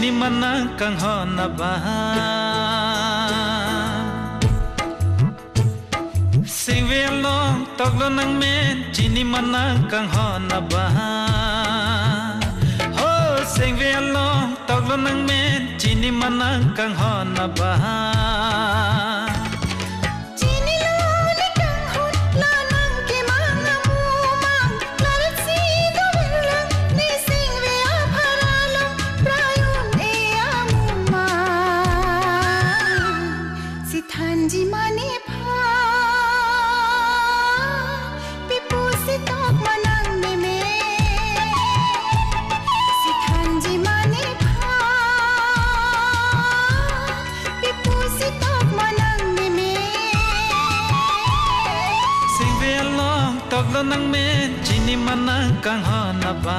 chini manang kang hona ba sing ve long tok lo nang men chini manang kang hona ba ho sing ve long tok lo nang men chini manang kang hona ba Thanji mane pha pipu se tok manang me me si thanji mane pha pipu se tok manang me me sing ve long tok lo nang men chini manang kang hona ba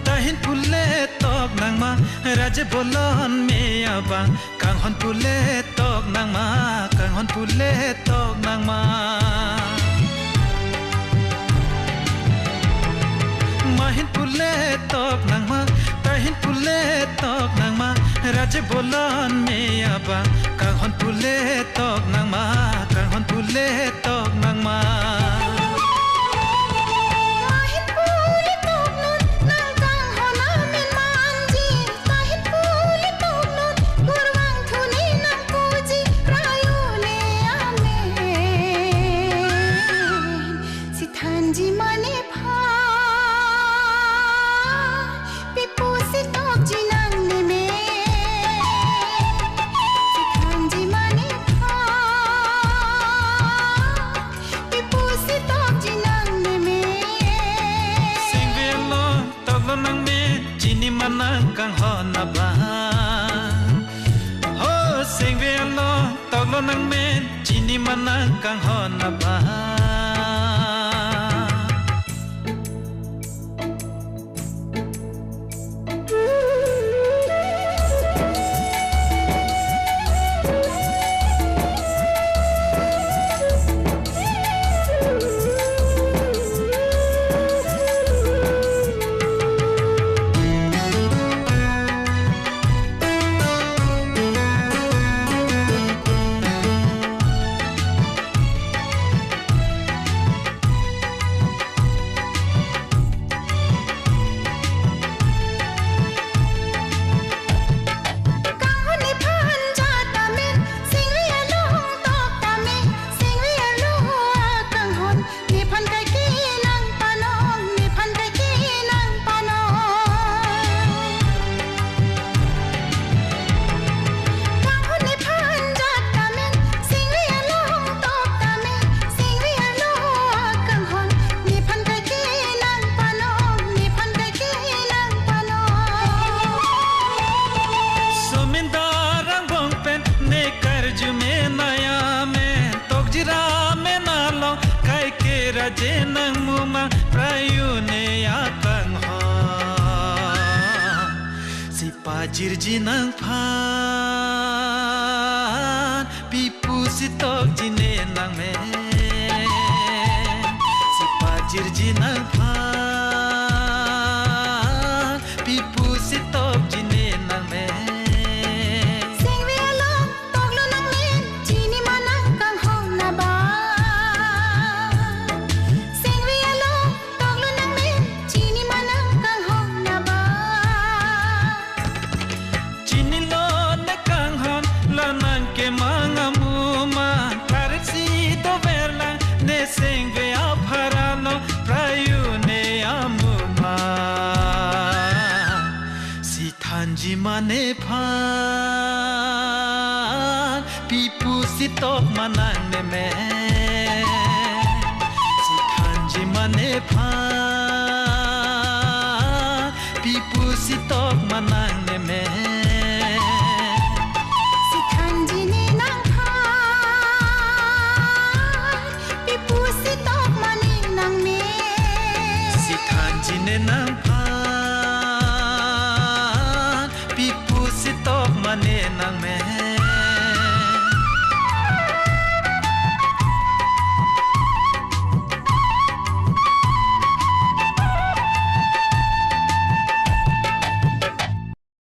tahin pule tok nang ma raje bolon me aba kang hon pule tok nang ma kang hon pule tok nang ma mahin pule tok nang ma tahin pule tok nang ma raje bolon me aba kang hon pule tok nang ma kang hon pule tok nang ma Thanji mane pha pipu se tok jinang ne me si thanji mane pha pipu se tok jinang ne me sing ve lo tok lo nang me chini manang kang hona ba ho sing ve lo tok lo nang me chini manang kang hona ba raje nang muma prayune akang ho si pajir ji nang phan pipu si tok jine nang me si pajir ji nang phan pipu si tok jine nang me sing ve apharano prayune amuma si thanji mane phan pipu si tok manang ne me si thanji mane phan nang